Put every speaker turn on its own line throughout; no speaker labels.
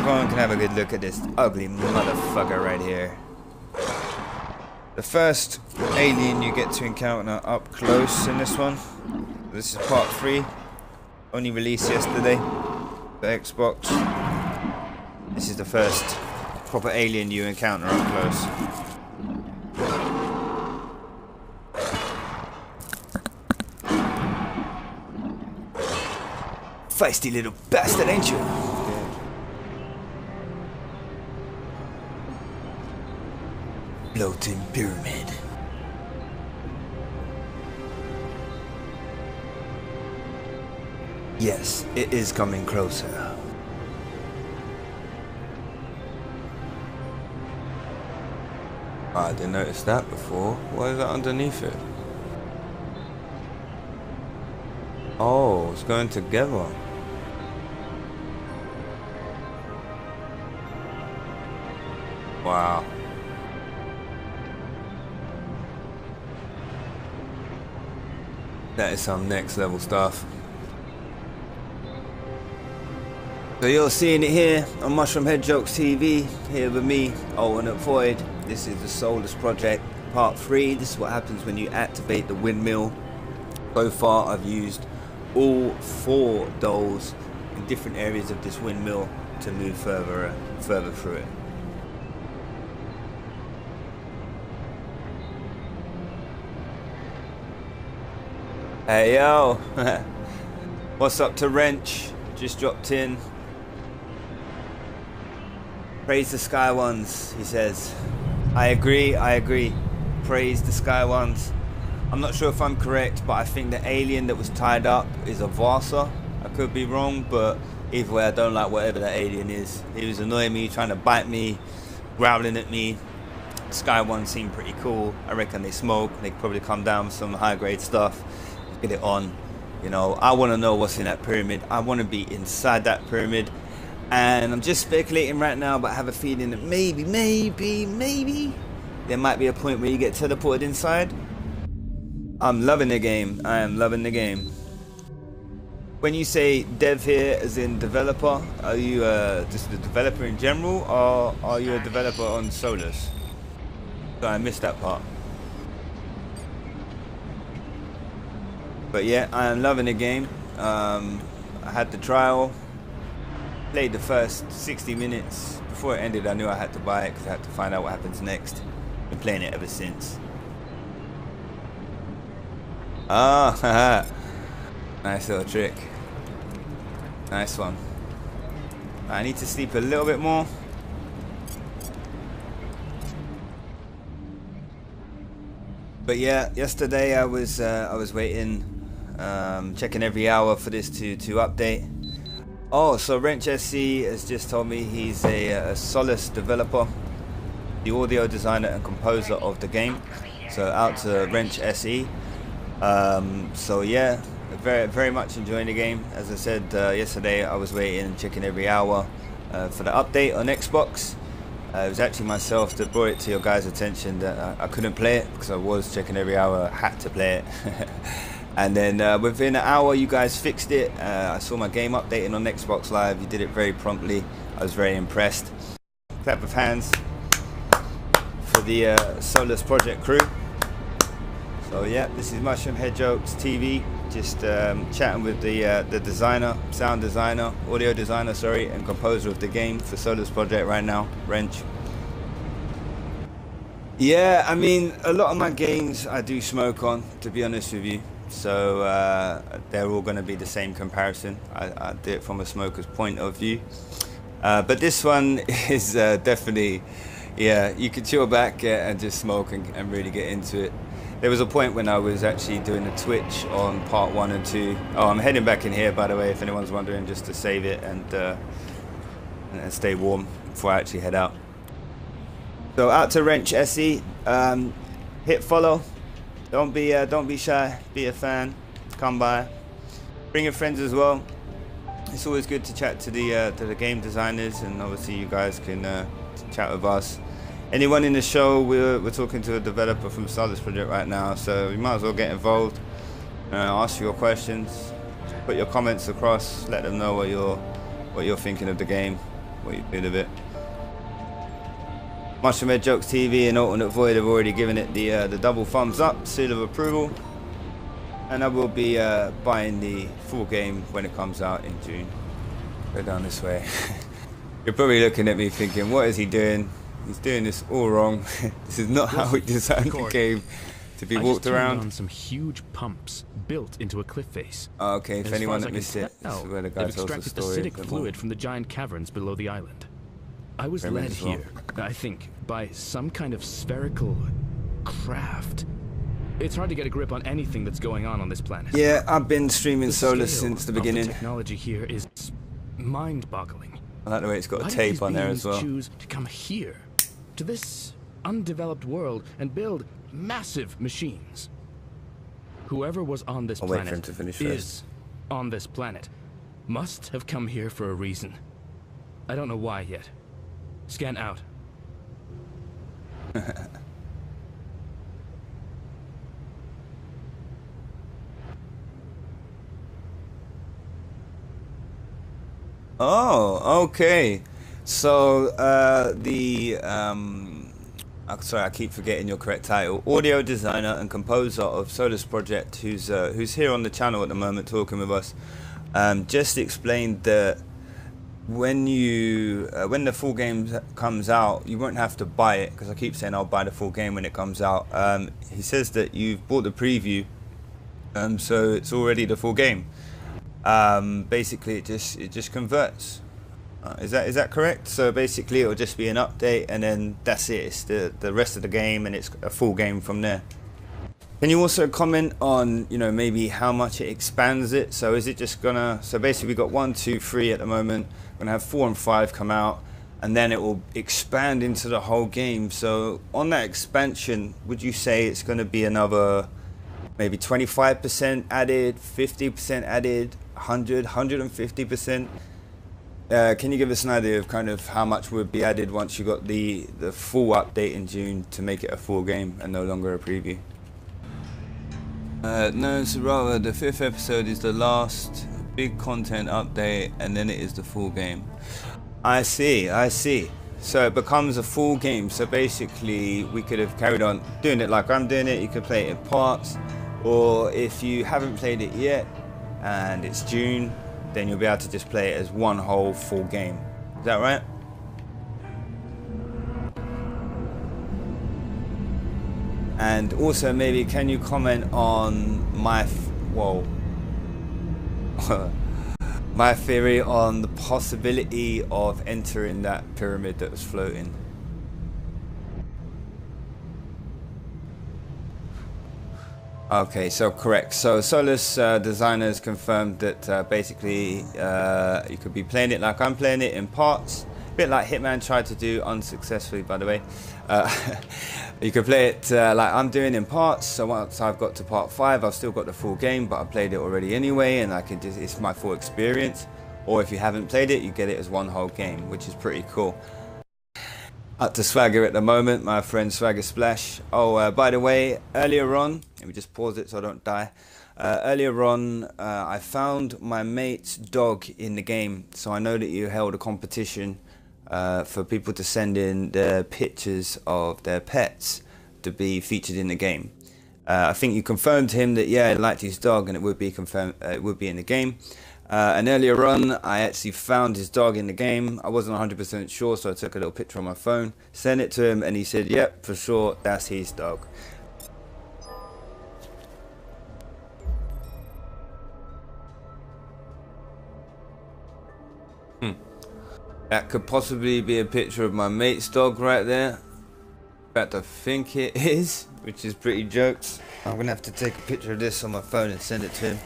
everyone can have a good look at this ugly motherfucker right here. The first alien you get to encounter up close in this one. This is part 3. Only released yesterday for Xbox. This is the first proper alien you encounter up close. Feisty little bastard, ain't you? Floating pyramid. Yes, it is coming closer. Oh, I didn't notice that before. What is that underneath it? Oh, it's going together. Wow. That is some next level stuff. So you're seeing it here on MushroomHeadJOKES TV, here with me, Owen at Void. This is the Solus Project, part 3. This is what happens when you activate the windmill. So far I've used all 4 dolls in different areas of this windmill to move further through it. Hey yo, what's up to Wrench? Just dropped in. Praise the Sky Ones, he says. I agree. Praise the Sky Ones. I'm not sure if I'm correct, but I think the alien that was tied up is a Vasa. I could be wrong, but either way I don't like whatever that alien is. He was annoying me, trying to bite me, growling at me. Sky Ones seem pretty cool. I reckon they smoke. They probably come down with some high grade stuff. Get it on. You know, I want to know what's in that pyramid. I want to be inside that pyramid. And I'm just speculating right now, but I have a feeling that maybe there might be a point where you get teleported inside. I'm loving the game. I am loving the game. When you say dev here as in developer, are you just a developer in general, or are you a developer on Solus? So I missed that part. But yeah, I am loving the game. I had the trial, played the first 60 minutes. Before it ended, I knew I had to buy it because I had to find out what happens next. Been playing it ever since. Ah, haha. Nice little trick. Nice one. I need to sleep a little bit more. But yeah, yesterday I was waiting. Checking every hour for this to update. Oh, so Wrench SC has just told me he's a Solus developer, the audio designer and composer of the game. So out to Wrench SE. So yeah, very much enjoying the game. As I said yesterday, I was waiting, checking every hour for the update on Xbox. It was actually myself that brought it to your guys' attention that I couldn't play it because I was checking every hour, I had to play it. And then within an hour you guys fixed it. I saw my game updating on Xbox Live. You did it very promptly. I was very impressed. Clap of hands for the Solus Project crew. So yeah, this is MushroomHeadJOKES TV. Just chatting with the designer, sound designer, audio designer, sorry, and composer of the game for Solus Project right now, Wrench. Yeah, I mean, a lot of my games I do smoke on, to be honest with you. So they're all going to be the same comparison. I do it from a smoker's point of view. But this one is definitely, yeah, you can chill back and just smoke and really get into it. There was a point when I was actually doing a Twitch on part 1 and 2. Oh, I'm heading back in here, by the way, if anyone's wondering, just to save it and stay warm before I actually head out. So out to Wrench SE. Hit follow. Don't be shy. Be a fan. Come by. Bring your friends as well. It's always good to chat to the game designers, and obviously you guys can chat with us. Anyone in the show, we're talking to a developer from Solus Project right now, so you might as well get involved. Ask your questions, put your comments across, let them know what you're thinking of the game. what you feel of it. MushroomHeadJOKES TV and Alternate Void have already given it the double thumbs up, seal of approval. And I will be buying the full game when it comes out in June. Go down this way. You're probably looking at me thinking, what is he doing? He's doing this all wrong. This is not how we designed the game to be walked around.
On some huge pumps built into a cliff face.
Okay, if anyone that missed it, this is where the guy tells the story.
They've extracted acidic fluid from the giant caverns below the island. I was led here, I think, by some kind of spherical craft. It's hard to get a grip on anything that's going on this planet.
Yeah, I've been streaming Solus since the beginning.
The technology here is mind-boggling.
I like the way it's got a tape on there as well.
Choose to come here, to this undeveloped world, and build massive machines. Whoever was on this planet is on this planet. Must have come here for a reason. I don't know why yet. Scan out. Oh, okay. So sorry, I keep forgetting your correct title. Audio designer and composer of Solus Project, who's here on the channel at the moment talking with us, just explained that when the full game comes out, you won't have to buy it, because I keep saying I'll buy the full game when it comes out. He says that you've bought the preview, so it's already the full game. Basically it just converts. Is that correct? So basically it'll just be an update, and then that's it. It's the rest of the game, and it's a full game from there. Can you also comment on, you know, maybe how much it expands it? So is it just gonna, so basically we've got 1, 2, 3 at the moment. We're gonna have 4 and 5 come out, and then it will expand into the whole game. So on that expansion, would you say it's gonna be another maybe 25% added, 50% added, 100, 150%? Can you give us an idea of kind of how much would be added once you got the full update in June to make it a full game and no longer a preview? No, so rather the 5th episode is the last big content update, and then it is the full game. I see. So it becomes a full game. So basically we could have carried on doing it like I'm doing it. You could play it in parts, or if you haven't played it yet and it's June, then you'll be able to just play it as one whole full game. Is that right? And also, maybe can you comment on my my theory on the possibility of entering that pyramid that was floating? Okay, so correct. So Solus designers confirmed that basically you could be playing it like I'm playing it in parts, a bit like Hitman tried to do unsuccessfully, by the way. You could play it like I'm doing in parts. So once I've got to part 5, I've still got the full game, but I played it already anyway, and I can it's my full experience. Or if you haven't played it, you get it as one whole game, which is pretty cool. Up to Swagger at the moment, my friend Swagger Splash. Oh, by the way, earlier on, let me just pause it so I don't die. Earlier on, I found my mate's dog in the game, so I know that you held a competition for people to send in their pictures of their pets to be featured in the game. I think you confirmed to him that yeah, I liked his dog and it would be confirmed, it would be in the game. And earlier on, I actually found his dog in the game. I wasn't 100% sure, so I took a little picture on my phone, sent it to him, and he said, yep, for sure, that's his dog. That could possibly be a picture of my mate's dog right there. In fact, I think it is, which is pretty jokes. I'm going to have to take a picture of this on my phone and send it to him.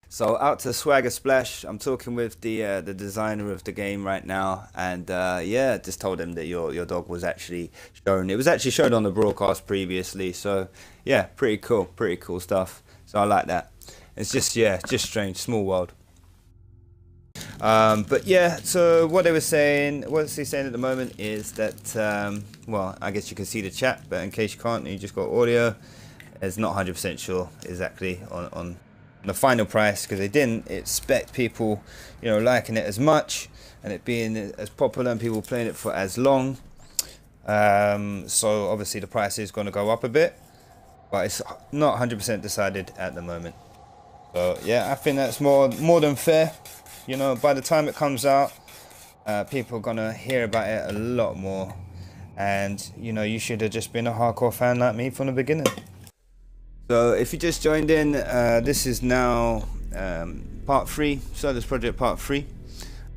So out to Swagger Splash. I'm talking with the designer of the game right now, and yeah, just told him that your dog was actually shown. It was actually shown on the broadcast previously. So yeah, pretty cool stuff. So I like that. It's just just strange, small world. But yeah, so what they were saying, what's he saying at the moment is that well, I guess you can see the chat, but in case you can't, you just got audio. It's not 100% sure exactly on
the final price, because they didn't expect people, you know, liking it as much and it being as popular and people playing it for as long. So obviously the price is going to go up a bit, but it's not 100% decided at the moment. So yeah, I think that's more than fair. You know, by the time it comes out, people are going to hear about it a lot more. And, you know, you should have just been a hardcore fan like me from the beginning. So if you just joined in, this is now part 3, Solus Project part 3.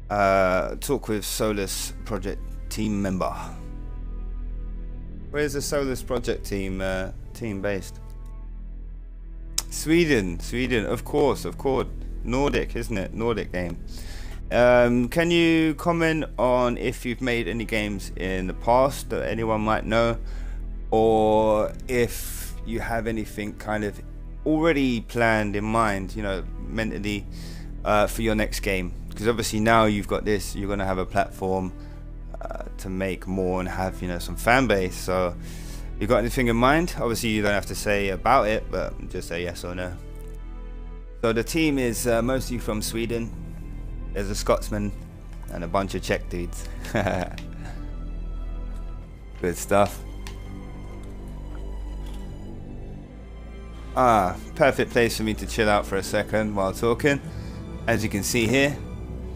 Talk with Solus Project team member. Where's the Solus Project team based? Sweden, of course. Nordic, isn't it? Nordic game. Can you comment on if you've made any games in the past that anyone might know, or if you have anything kind of already planned in mind, you know, mentally, for your next game? Because obviously now you've got this, you're going to have a platform to make more and have, you know, some fan base. So you got anything in mind? Obviously you don't have to say about it, but just say yes or no. So the team is mostly from Sweden. There's a Scotsman and a bunch of Czech dudes. Good stuff. Perfect place for me to chill out for a second while talking. As you can see here,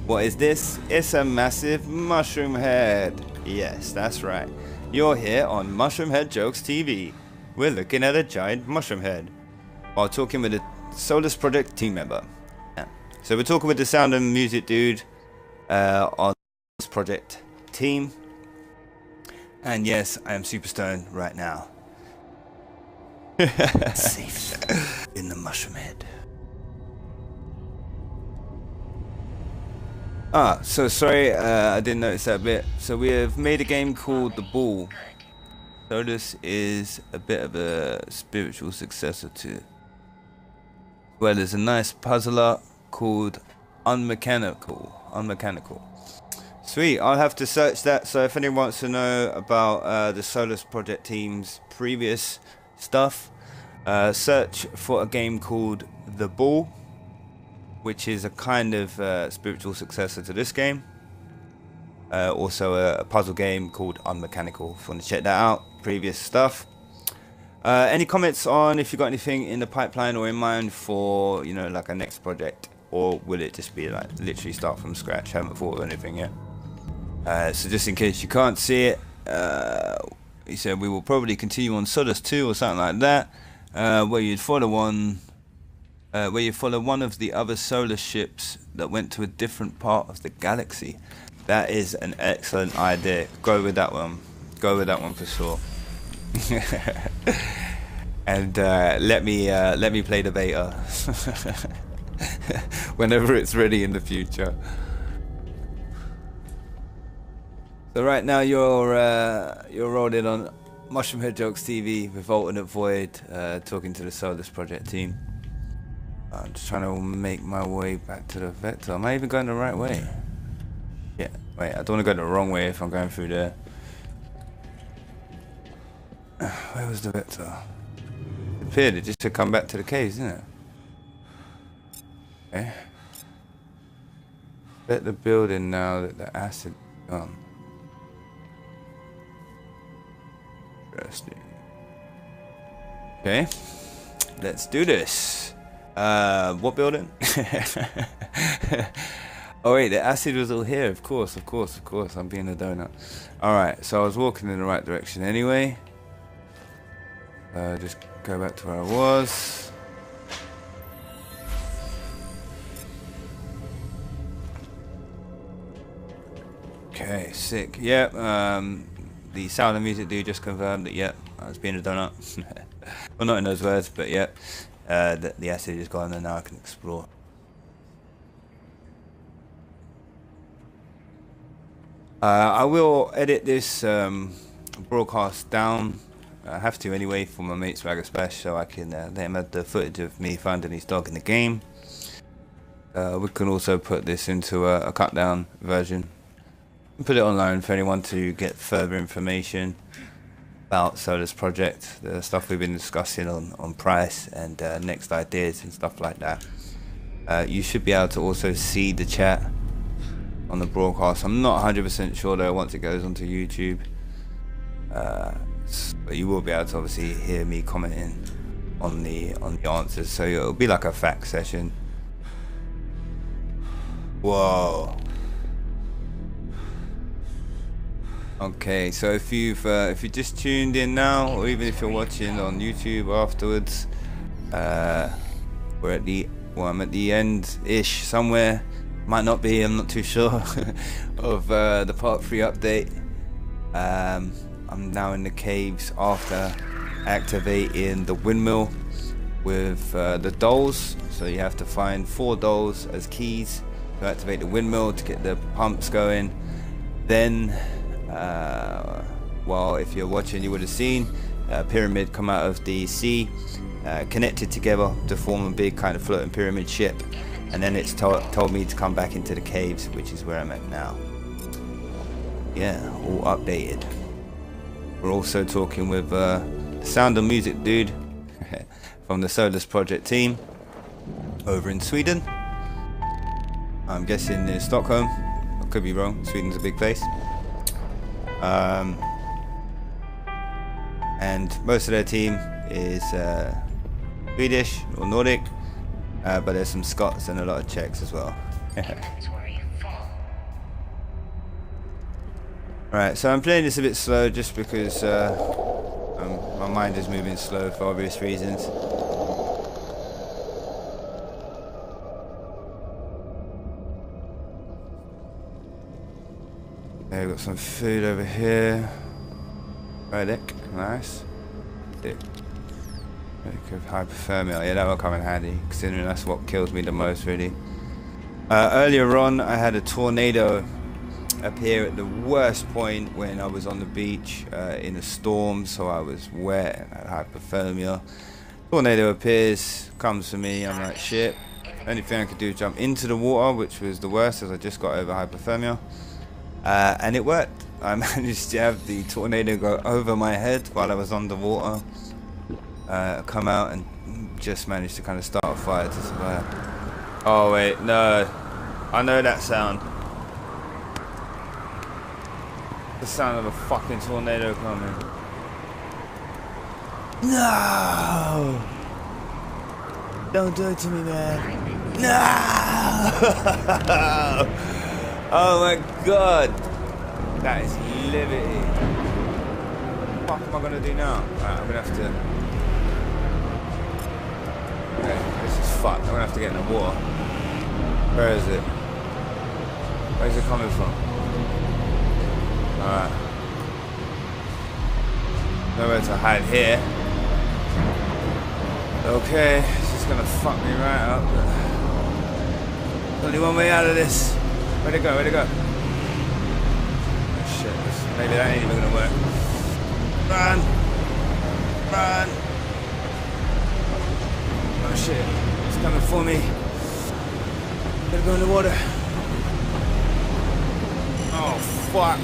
what is this? It's a massive mushroom head. Yes, that's right. You're here on MushroomHeadJOKES TV. We're looking at a giant mushroom head while talking with a Solus Project team member. So we're talking with the sound and music dude on this project team. And yes, I am super stoned right now. Safe in the mushroom head. So sorry, I didn't notice that bit. So we have made a game called The Ball. Solus is a bit of a spiritual successor to, well, there's a nice puzzler called Unmechanical. Sweet, I'll have to search that. So if anyone wants to know about the Solus Project team's previous stuff, search for a game called The Ball, which is a kind of spiritual successor to this game. Also a puzzle game called Unmechanical. If you want to check that out, previous stuff. Any comments on if you got anything in the pipeline or in mind for, you know, like a next project? Or will it just be like literally start from scratch? Haven't thought of anything yet. So just in case you can't see it, he said we will probably continue on Solus 2 or something like that, where you'd follow one of the other Solus ships that went to a different part of the galaxy. That is an excellent idea. Go with that one. Go with that one for sure. And let me play the beta whenever it's ready in the future. So right now you're rolling on MushroomHeadJOKES TV with Alternate Void, talking to the Solus Project team. I'm just trying to make my way back to the vector. Am I even going the right way? Yeah, wait, I don't want to go the wrong way if I'm going through there. Where was the vector? It appeared it just to come back to the caves, isn't it? Okay. Let the building now that the acid is gone. Interesting. Okay, let's do this. What building? Oh wait, the acid was all here. Of course. I'm being a donut. Alright, so I was walking in the right direction anyway. Just go back to where I was. Okay, sick. Yep, the sound and music dude just confirmed that, yep, I was being a donut. Well, not in those words, but yep. The acid is gone and now I can explore. I will edit this broadcast down. I have to anyway for my mate Swagger Splash, so I can let him have the footage of me finding his dog in the game. We can also put this into a cut down version and put it online for anyone to get further information. about Solus Project, the stuff we've been discussing on price and next ideas and stuff like that. You should be able to also see the chat on the broadcast. I'm not 100% sure though once it goes onto YouTube, but you will be able to obviously hear me commenting on the answers, so it'll be like a fact session. Whoa. Okay, so if you just tuned in now, or even if you're watching on YouTube afterwards, we're at the I'm at the end-ish somewhere. Might not be, I'm not too sure, of the part 3 update. I'm now in the caves after activating the windmill with the dolls. So you have to find 4 dolls as keys to activate the windmill to get the pumps going. Then, well, if you're watching, you would have seen a pyramid come out of the sea, connected together to form a big kind of floating pyramid ship. And then it's told me to come back into the caves, which is where I'm at now. Yeah, all updated. We're also talking with the Sound and Music dude from the Solus Project team over in Sweden. I'm guessing in Stockholm. I could be wrong. Sweden's a big place. And most of their team is Swedish or Nordic. But there's some Scots and a lot of Czechs as well. Right, so I'm playing this a bit slow just because my mind is moving slow for obvious reasons. Okay, we've got some food over here. Relic, nice. Of hypothermia, yeah, that will come in handy considering that's what kills me the most, really. Earlier on I had a tornado appear at the worst point when I was on the beach in a storm, so I was wet and had hypothermia. Tornado appears, comes for me, I'm like shit. Only thing I could do is jump into the water, which was the worst as I just got over hypothermia, and it worked. I managed to have the tornado go over my head while I was underwater. Come out and just managed to kind of start a fire to survive. Oh wait, no, I know that sound. The sound of a fucking tornado coming. No! Don't do it to me, man. No! Oh my god! That is liberty. What the fuck am I gonna do now? Alright, I'm gonna have to. Okay, this is fucked. I'm gonna have to get in the water. Where is it? Where's it coming from? Alright. Nowhere to hide here. Okay, it's just gonna fuck me right up. Only one way out of this. Where'd it go? Where'd it go? Oh shit, maybe that ain't even gonna work. Run! Run! Oh shit, it's coming for me. Gotta go in the water. Oh fuck.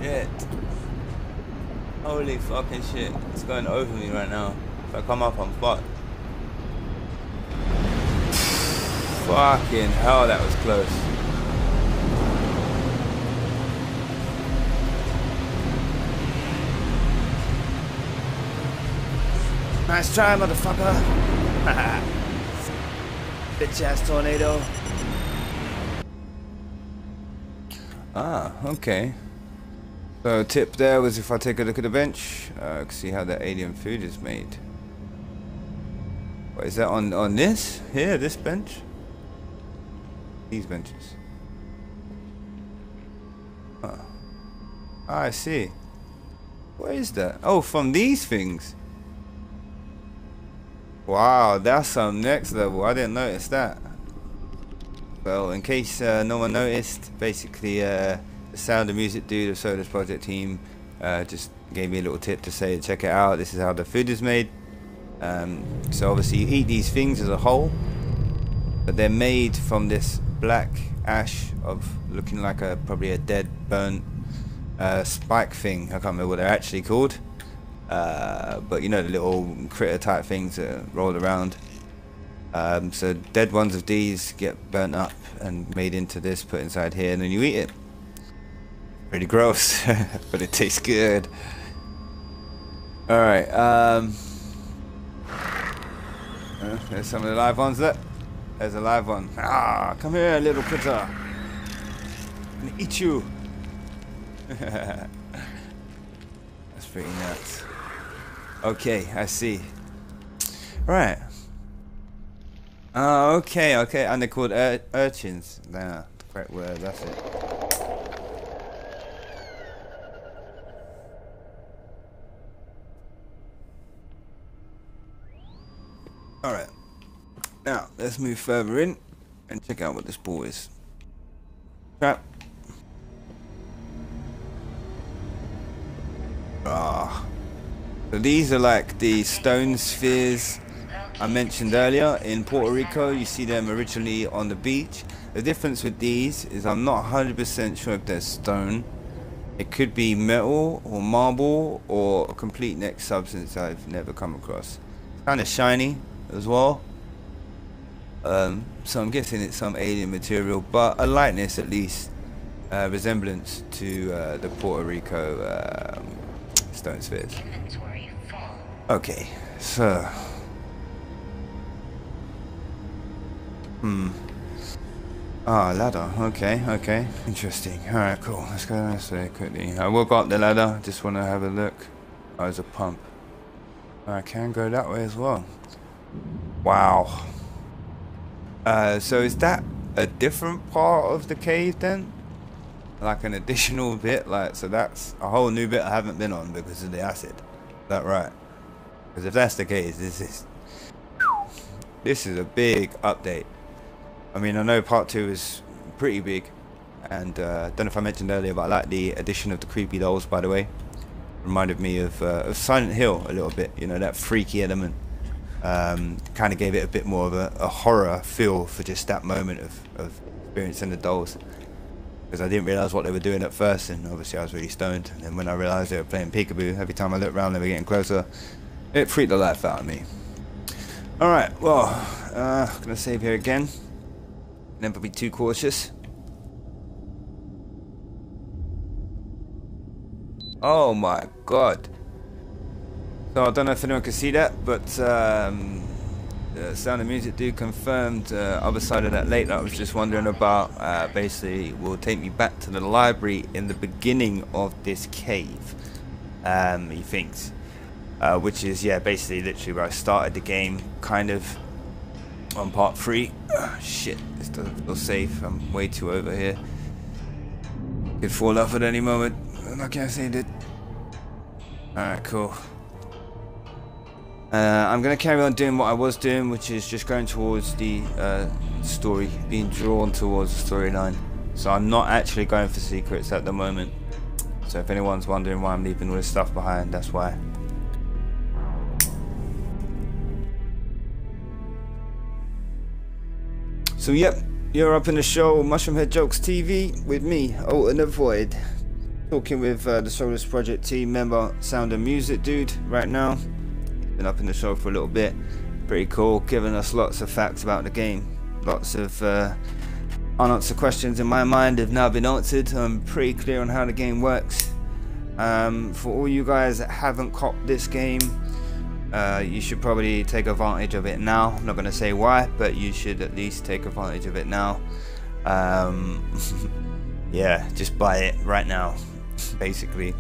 Shit. Holy fucking shit. It's going over me right now. If I come up, I'm fucked. Fucking hell, that was close. Nice try, motherfucker. Bitch ass tornado. Ah, okay. So tip there was if I take a look at the bench, see how the alien food is made. What is that on this? Here, this bench? These benches. Oh. Ah, I see. What is that? Oh, from these things. Wow, that's some next level. I didn't notice that. Well, in case no one noticed, basically the Sound and Music dude of Solus Project team just gave me a little tip to say check it out. This is how the food is made. So obviously you eat these things as a whole, but they're made from this black ash of looking like probably a dead, burnt spike thing. I can't remember what they're actually called, but you know, the little critter type things that roll around. So dead ones of these get burnt up and made into this, put inside here, and then you eat it. Pretty gross, but it tastes good. Alright, there's some of the live ones. Look, there's a live one. Ah, come here, little critter. I'm gonna eat you. That's pretty nuts. Okay, I see. Right. Oh, okay, and they're called urchins. Nah, the correct word, that's it. Alright, now let's move further in and check out what this ball is. Trap. Ah. So these are like the stone spheres I mentioned earlier. In Puerto Rico, you see them originally on the beach. The difference with these is I'm not 100% sure if they're stone. It could be metal or marble or a complete next substance I've never come across. It's kind of shiny as well, so I'm guessing it's some alien material, but a lightness at least, resemblance to the Puerto Rico stone spheres. Okay, so ladder. Okay, interesting. Alright, cool, let's go this way quickly. I will go up the ladder, just want to have a look. Oh, there's a pump. I can go that way as well. Wow. So is that a different part of the cave then? Like an additional bit? Like, so that's a whole new bit I haven't been on because of the acid. Is that right? Because if that's the case, this is a big update. I mean, I know part 2 is pretty big, and don't know if I mentioned earlier, but I like the addition of the creepy dolls, by the way. Reminded me of Silent Hill a little bit, you know, that freaky element. Kind of gave it a bit more of a horror feel for just that moment of experiencing the dolls, because I didn't realise what they were doing at first, and obviously I was really stoned, and then when I realised they were playing peekaboo, every time I looked around they were getting closer. It freaked the life out of me. Alright, well, gonna save here again. Never be too cautious. Oh my god. So I don't know if anyone can see that, but the Sound of Music dude confirmed other side of that lake that I was just wondering about. Basically will take me back to the library in the beginning of this cave, he thinks, which is, yeah, basically literally where I started the game, kind of on part 3. Shit, this doesn't feel safe. I'm way too over here. Could fall off at any moment. I'm not gonna say it. Alright, cool. I'm going to carry on doing what I was doing, which is just going towards the story, being drawn towards the storyline. So I'm not actually going for secrets at the moment. So if anyone's wondering why I'm leaving all this stuff behind, that's why. So yep, you're up in the show MushroomHeadJOKES TV with me, Out in the Void. Talking with the Solus Project team member, Sound and Music dude, right now. Been up in the show for a little bit. Pretty cool, giving us lots of facts about the game. Lots of unanswered questions in my mind have now been answered. I'm pretty clear on how the game works. For all you guys that haven't copped this game, you should probably take advantage of it now. I'm not going to say why, but you should at least take advantage of it now. Yeah, just buy it right now, basically.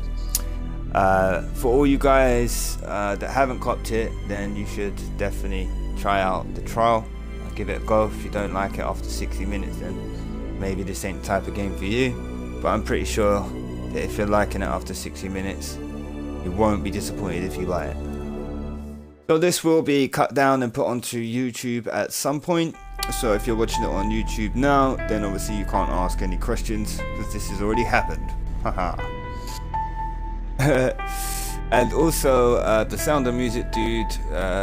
For all you guys that haven't copped it, then you should definitely try out the trial. I'll give it a go. If you don't like it after 60 minutes, then maybe this ain't the type of game for you. But I'm pretty sure that if you're liking it after 60 minutes, you won't be disappointed if you buy it. So this will be cut down and put onto YouTube at some point. So if you're watching it on YouTube now, then obviously you can't ask any questions because this has already happened. Haha. And also the Sound of Music dude,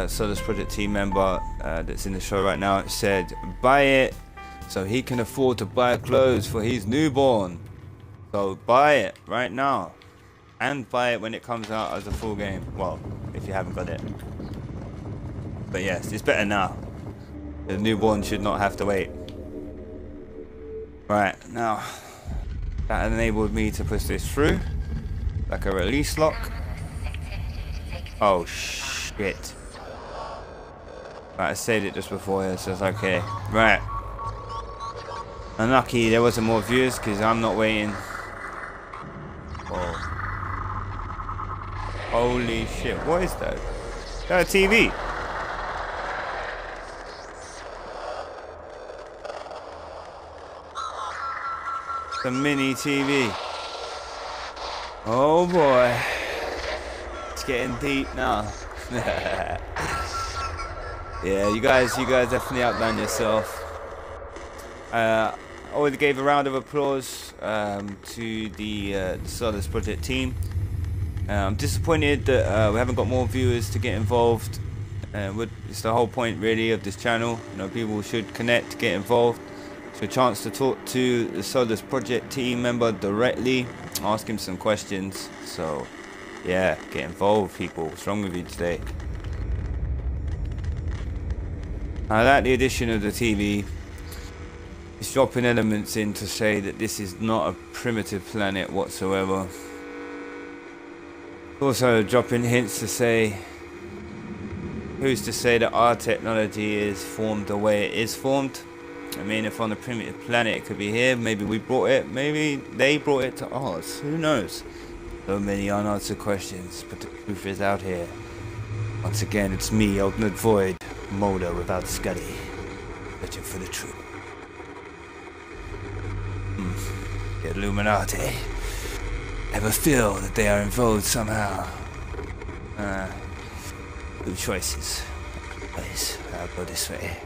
Solus Project team member that's in the show right now, said buy it so he can afford to buy clothes for his newborn. So buy it right now, and buy it when it comes out as a full game. Well, if you haven't got it. But yes, it's better now. The newborn should not have to wait. Right, now that enabled me to push this through like a release lock. Oh shit. Right, I said it just before, so it's okay. Right. Unlucky there wasn't more viewers because I'm not waiting. Oh. Holy shit, what is that? Is that a TV? It's a mini TV. Oh boy. It's getting deep now. Yeah, you guys definitely outdone yourself. I already gave a round of applause to the Solus Project team. I'm disappointed that we haven't got more viewers to get involved. It's the whole point really of this channel. You know, people should connect, get involved. So a chance to talk to the Solus Project team member directly, ask him some questions. So yeah, get involved, people. What's wrong with you today? I like the addition of the TV. It's dropping elements in to say that this is not a primitive planet whatsoever. Also dropping hints to say, who's to say that our technology is formed the way it is formed? I mean, if on a primitive planet it could be here, maybe we brought it, maybe they brought it to us, who knows? So many unanswered questions, but the truth is out here. Once again, it's me, Ultimate Void, Molder without Scuddy, searching for the truth. The Illuminati. Ever feel that they are involved somehow? Two choices. Please, I'll go this way.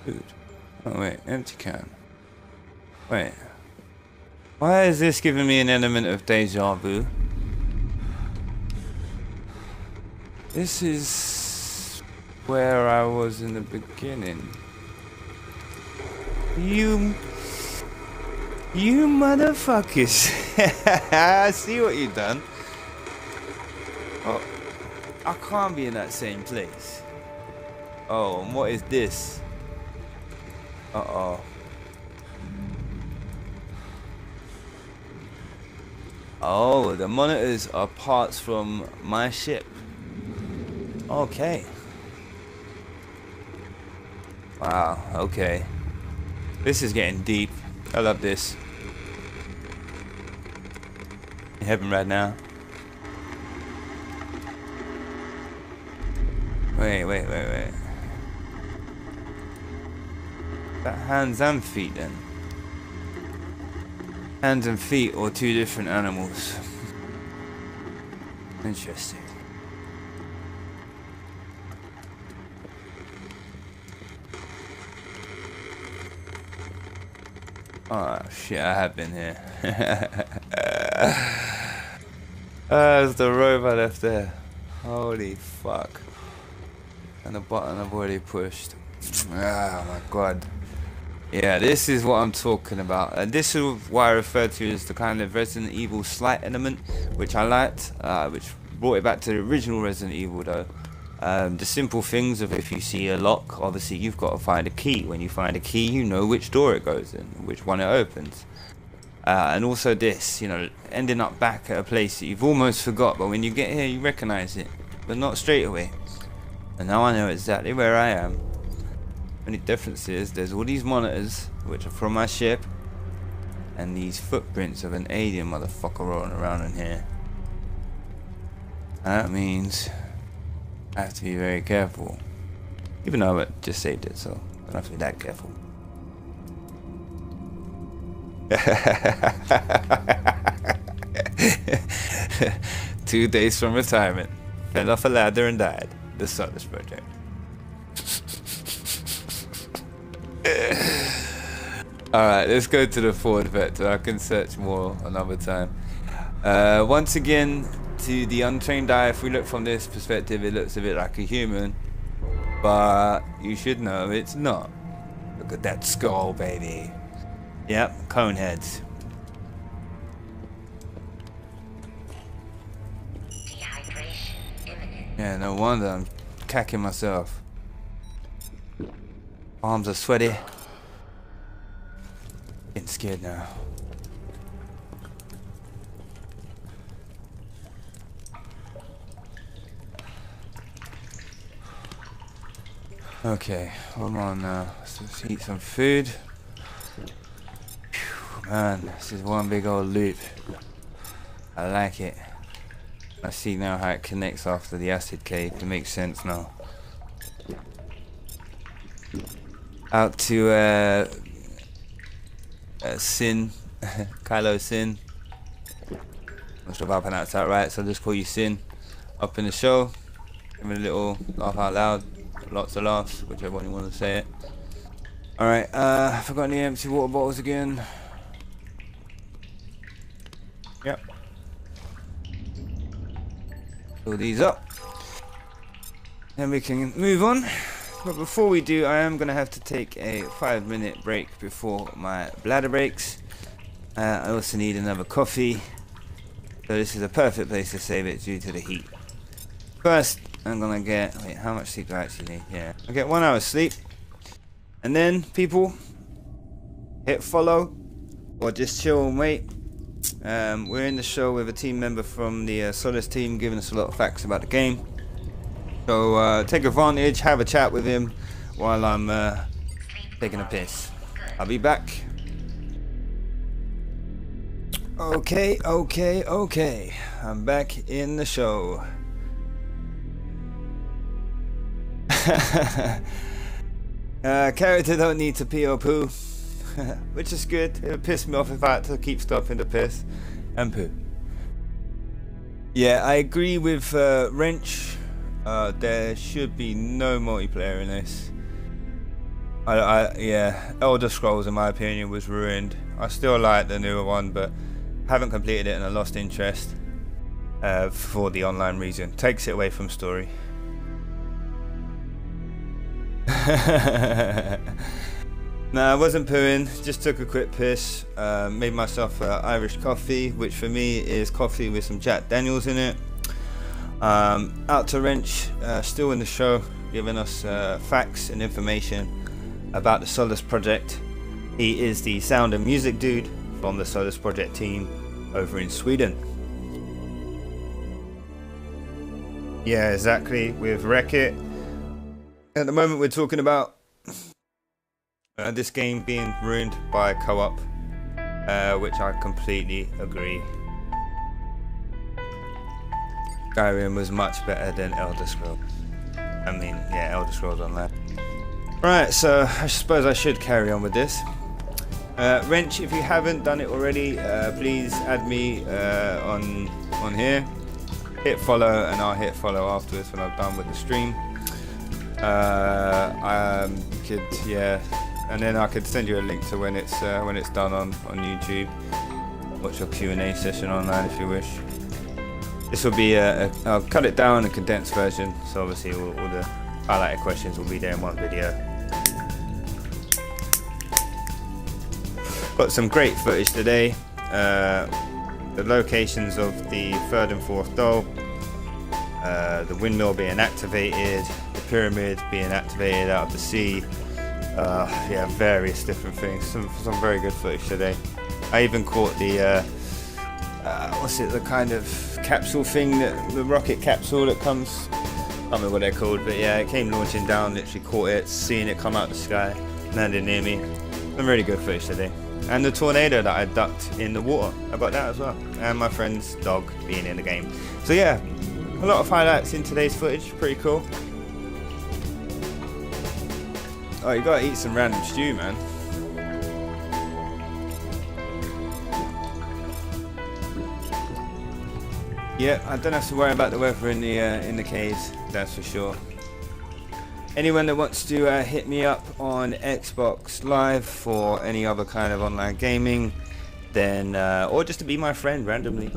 Food. Oh wait, empty can. Wait. Why is this giving me an element of deja vu? This is where I was in the beginning. You motherfuckers. I see what you've done. Oh, I can't be in that same place. Oh, and what is this? Uh-oh. Oh, the monitors are parts from my ship. Okay. Wow, okay. This is getting deep. I love this. In heaven right now. Wait. That hands and feet then. Hands and feet or two different animals. Interesting. Oh shit, I have been here. There's the rope I left there. Holy fuck. And the button I've already pushed. Oh my god. Yeah, this is what I'm talking about. And this is what I refer to as the kind of Resident Evil slight element, which I liked, which brought it back to the original Resident Evil though. The simple things of if you see a lock, obviously you've got to find a key. When you find a key, you know which door it goes in, which one it opens. And also this, you know, ending up back at a place that you've almost forgot, but when you get here you recognize it, but not straight away. And now I know exactly where I am. Only difference is there's all these monitors, which are from my ship, and these footprints of an alien motherfucker rolling around in here. And that means I have to be very careful. Even though I just saved it, so I don't have to be that careful. 2 days from retirement. Fell off a ladder and died. The Solus Project. Alright, let's go to the forward vector. I can search more another time. Once again, to the untrained eye, if we look from this perspective, it looks a bit like a human.
but you should know it's not. Look at that skull, baby. Yep, cone heads.
Dehydration imminent.
Yeah, no wonder I'm cacking myself. Arms are sweaty. Getting scared now. Okay, hold on now. Let's eat some food. Phew, man, this is one big old loop. I like it. I see now how it connects after the acid cave. It makes sense now. Out to Sin, Kylo Sin. Not sure if I pronounced that right, so I'll just call you Sin. Up in the show, give me a little laugh out loud. Lots of laughs, whichever one you want to say it. Alright, I forgot any empty water bottles again. Yep. Fill these up. Then we can move on. But before we do, I am going to have to take a 5-minute break before my bladder breaks. I also need another coffee. So this is a perfect place to save it due to the heat. First, I'm gonna get, wait, how much sleep do I actually need? Yeah, I get 1 hour's sleep. And then, people, hit follow, or just chill and wait. We're in the show with a team member from the Solus team giving us a lot of facts about the game. So, take advantage, have a chat with him while I'm taking a piss. I'll be back. Okay, I'm back in the show. Character don't need to pee or poo, which is good. It would piss me off if I had to keep stopping to piss and poo. Yeah, I agree with Wrench. There should be no multiplayer in this. Yeah, Elder Scrolls in my opinion was ruined. I still like the newer one, but haven't completed it and I lost interest for the online reason. Takes it away from story. No, I wasn't pooing, just took a quick piss. Made myself Irish coffee, which for me is coffee with some Jack Daniels in it. Out to Wrench, still in the show, giving us facts and information about the Solus Project. He is the sound and music dude from the Solus Project team over in Sweden. Yeah, exactly, with Wreck-It. At the moment we're talking about this game being ruined by co-op, which I completely agree. Skyrim was much better than Elder Scrolls. I mean, yeah, Elder Scrolls Online. Right, so I suppose I should carry on with this. Wrench, if you haven't done it already, please add me on here. Hit follow, and I'll hit follow afterwards when I'm done with the stream. I could, yeah, and then I could send you a link to when it's done on YouTube. Watch your Q&A session online if you wish. This will be I'll cut it down, a condensed version, so obviously all the highlighted questions will be there in one video. Got some great footage today. The locations of the 3rd and 4th doll, the windmill being activated, the pyramid being activated out of the sea. Yeah, various different things. Some very good footage today. I even caught the what's it, the kind of capsule thing, the rocket capsule that comes, I don't remember what they're called, but yeah, it came launching down, literally caught it, seeing it come out the sky, landed near me. Some really good footage today. And the tornado that I ducked in the water, I got that as well. And my friend's dog being in the game. So yeah, a lot of highlights in today's footage, pretty cool. Oh, you gotta eat some random stew, man. Yeah, I don't have to worry about the weather in the caves, that's for sure. Anyone that wants to hit me up on Xbox Live for any other kind of online gaming, then or just to be my friend randomly,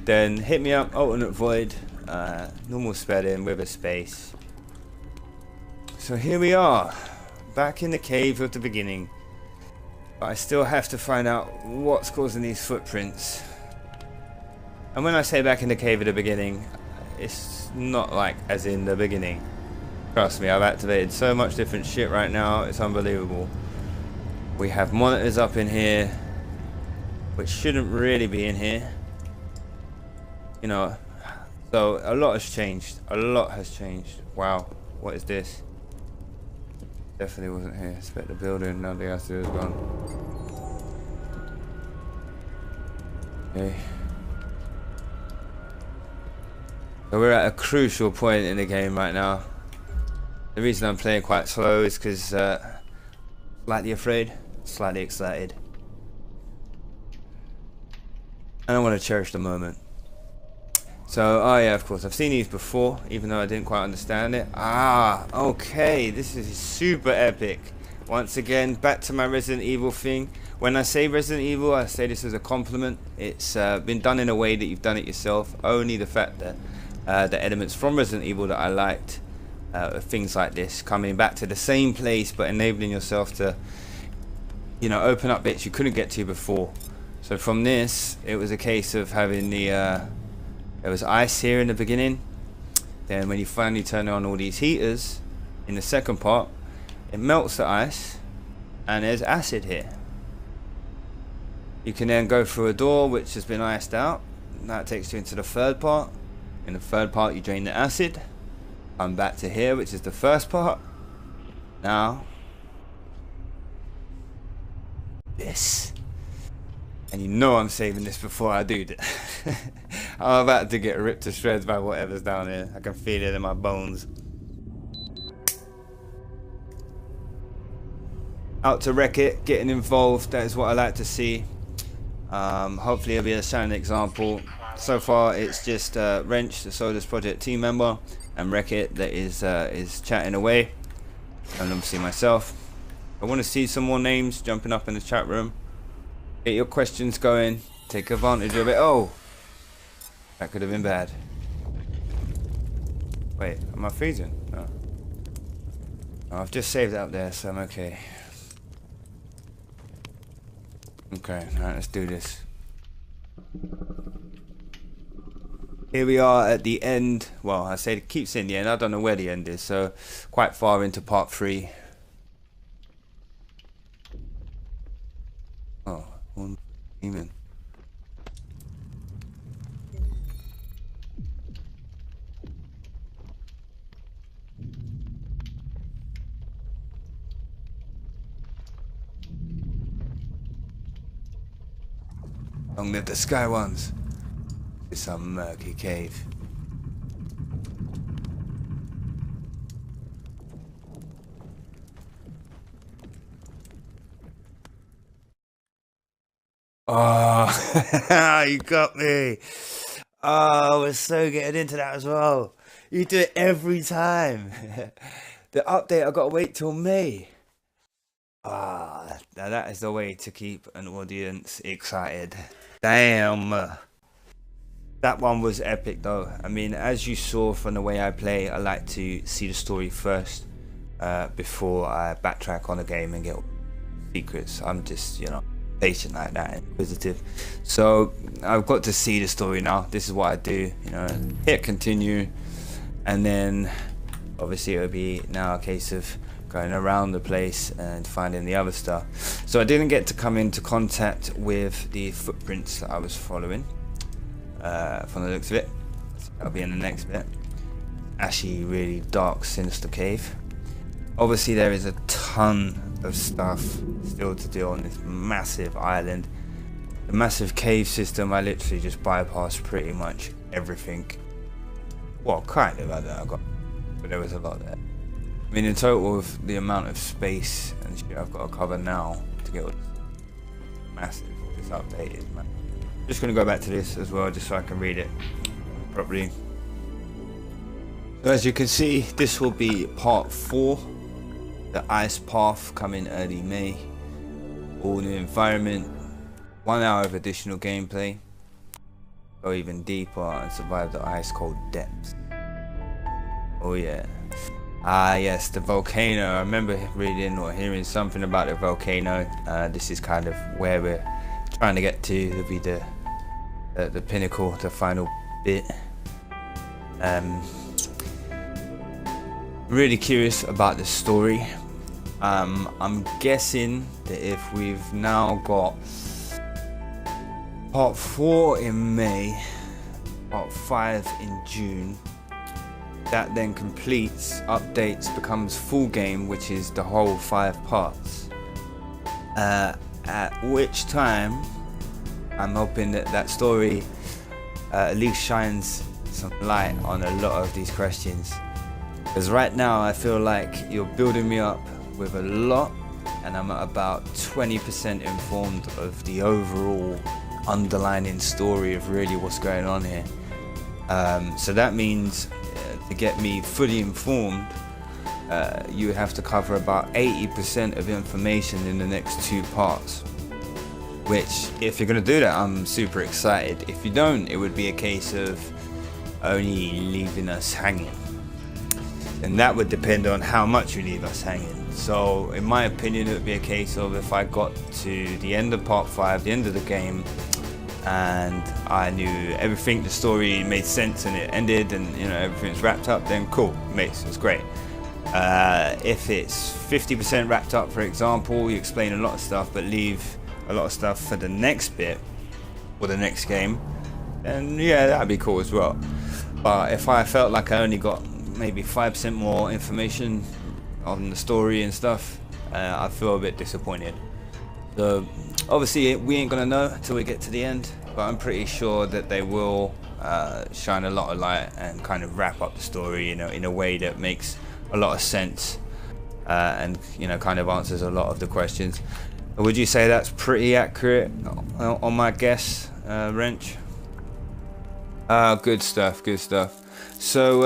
then hit me up. Alternate Void, normal spelling with a space.
So here we are, back in the cave of the beginning. But I still have to find out what's causing these footprints. And when I say back in the cave of the beginning, it's not like as in the beginning. Trust me, I've activated so much different shit right now, it's unbelievable. We have monitors up in here, which shouldn't really be in here. You know, so a lot has changed. A lot has changed. Wow, what is this? Definitely wasn't here. Expect the building, nothing else is gone. Okay. So we're at a crucial point in the game right now. The reason I'm playing quite slow is because slightly afraid, slightly excited. And I want to cherish the moment. So, oh yeah, of course, I've seen these before, even though I didn't quite understand it. Ah, okay, this is super epic. Once again, back to my Resident Evil thing. When I say Resident Evil, I say this as a compliment. It's been done in a way that you've done it yourself. Only the fact that the elements from Resident Evil that I liked, things like this, coming back to the same place, but enabling yourself to, you know, open up bits you couldn't get to before. So from this, it was a case of having the... there was ice here in the beginning. Then when you finally turn on all these heaters in the second part, it melts the ice and there's acid here. You can then go through a door which has been iced out. That takes you into the third part. In the third part you drain the acid. Come back to here, which is the first part. Now this. And you know I'm saving this before I do that. I'm about to get ripped to shreds by whatever's down here. I can feel it in my bones. Out to wreck it, getting involved, that is what I like to see. Hopefully it'll be a shining example. So far it's just Wrench, the Solus Project team member, and Wreck It that is chatting away. And obviously myself. I want to see some more names jumping up in the chat room. Get your questions going. Take advantage of it. Oh, that could have been bad. Wait, am I freezing? No. Oh, I've just saved it up there, so I'm okay. Okay, alright, let's do this. Here we are at the end. Well, I say keep saying the end. I don't know where the end is, so quite far into part 3. Oh, one demon. Long live the Sky Ones. It's some murky cave. Oh, you got me. Oh, we're so getting into that as well. You do it every time. The update, I gotta wait till May. Ah, now that is the way to keep an audience excited. Damn. That one was epic though. I mean, as you saw from the way I play, I like to see the story first before I backtrack on a game and get secrets. I'm just, you know, patient like that, inquisitive. So I've got to see the story now. This is what I do, you know, hit continue, and then obviously it'll be now a case of going around the place and finding the other stuff. So I didn't get to come into contact with the footprints that I was following from the looks of it. So that'll be in the next bit. Actually really dark, sinister cave. Obviously there is a ton of stuff still to do on this massive island. The massive cave system, I literally just bypassed pretty much everything. Well, kind of, I don't know, but there was a lot there. I mean, in total of the amount of space and shit I've got to cover now to get all this massive, this updated, man. Just gonna go back to this as well, just so I can read it properly. So as you can see, this will be part 4. The ice path coming early May. All new environment. 1 hour of additional gameplay. Go even deeper and survive the ice cold depths. Oh yeah. Ah, yes, the volcano. I remember reading or hearing something about the volcano. This is kind of where we're trying to get to. It'll be the pinnacle, the final bit. Really curious about the story. I'm guessing that if we've now got part 4 in May, part 5 in June, that then completes, updates, becomes full game, which is the whole 5 parts. At which time I'm hoping that that story at least shines some light on a lot of these questions, because right now I feel like you're building me up with a lot and I'm at about 20% informed of the overall underlining story of really what's going on here. So that means to get me fully informed, you would have to cover about 80% of information in the next 2 parts, which, if you're going to do that, I'm super excited. If you don't, it would be a case of only leaving us hanging, and that would depend on how much you leave us hanging. So in my opinion, it would be a case of, if I got to the end of part 5, the end of the game, and I knew everything, the story made sense and it ended and, you know, everything's wrapped up, then cool, mates, it's great. If it's 50% wrapped up, for example, you explain a lot of stuff but leave a lot of stuff for the next bit or the next game, then yeah, that'd be cool as well. But if I felt like I only got maybe 5% more information on the story and stuff, I feel a bit disappointed. So obviously we ain't gonna know until we get to the end, but I'm pretty sure that they will shine a lot of light and kind of wrap up the story, you know, in a way that makes a lot of sense, and, you know, kind of answers a lot of the questions. Would you say that's pretty accurate on my guess, Wrench? Good stuff, good stuff. So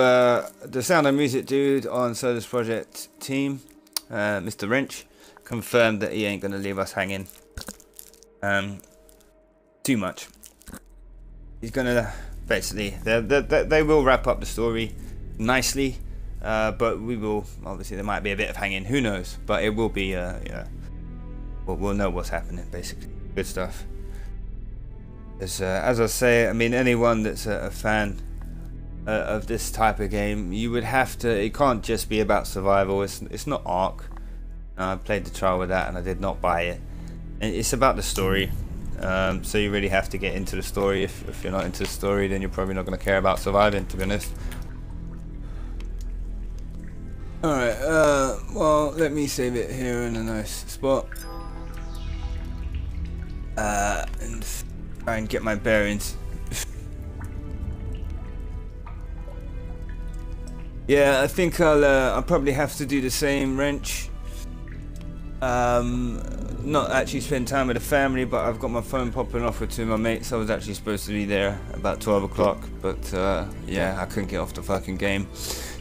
the sound and music dude on Solus Project team, Mr. Wrench, confirmed that he ain't gonna leave us hanging too much. He's gonna basically, they will wrap up the story nicely, but we will, obviously there might be a bit of hanging, who knows, but it will be yeah, we'll know what's happening, basically. Good stuff. As I say, I mean, anyone that's a fan of this type of game, you would have to, it can't just be about survival. It's not Ark. I played the trial with that and I did not buy it. And it's about the story, so you really have to get into the story. If you're not into the story, then you're probably not going to care about surviving, to be honest. Alright, well, let me save it here in a nice spot, and try and get my bearings. Yeah, I think I'll probably have to do the same, Wrench. Not actually spend time with the family, but I've got my phone popping off with 2 of my mates. I was actually supposed to be there about 12 o'clock, but yeah, I couldn't get off the fucking game.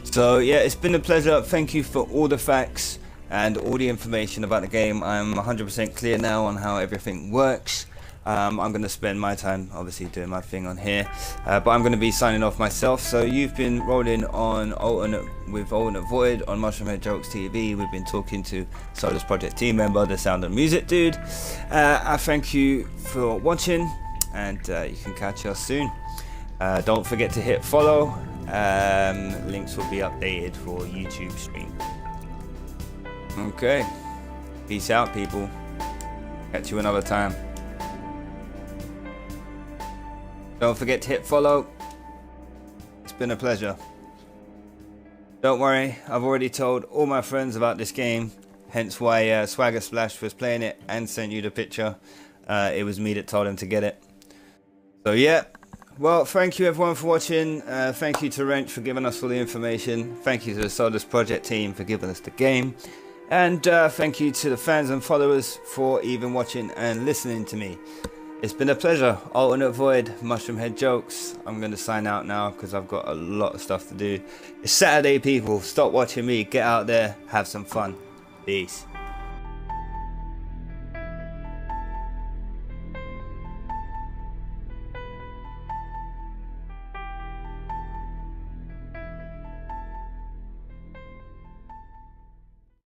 So yeah, it's been a pleasure. Thank you for all the facts and all the information about the game. I'm 100% clear now on how everything works. I'm going to spend my time obviously doing my thing on here, but I'm going to be signing off myself. So you've been rolling on Alternate Void on MushroomHeadJOKES TV. We've been talking to Solus Project team member, the sound and music dude. I thank you for watching, and you can catch us soon. Don't forget to hit follow. Links will be updated for YouTube stream. Okay, peace out, people. Catch you another time. Don't forget to hit follow. It's been a pleasure. Don't worry, I've already told all my friends about this game, hence why Swagger Splash was playing it and sent you the picture. It was me that told him to get it. So yeah, well, thank you everyone for watching. Thank you to Wrench for giving us all the information. Thank you to the Solus Project team for giving us the game. And thank you to the fans and followers for even watching and listening to me. It's been a pleasure. Alternate Void, MushroomHeadJOKES. I'm going to sign out now because I've got a lot of stuff to do. It's Saturday, people. Stop watching me. Get out there. Have some fun. Peace.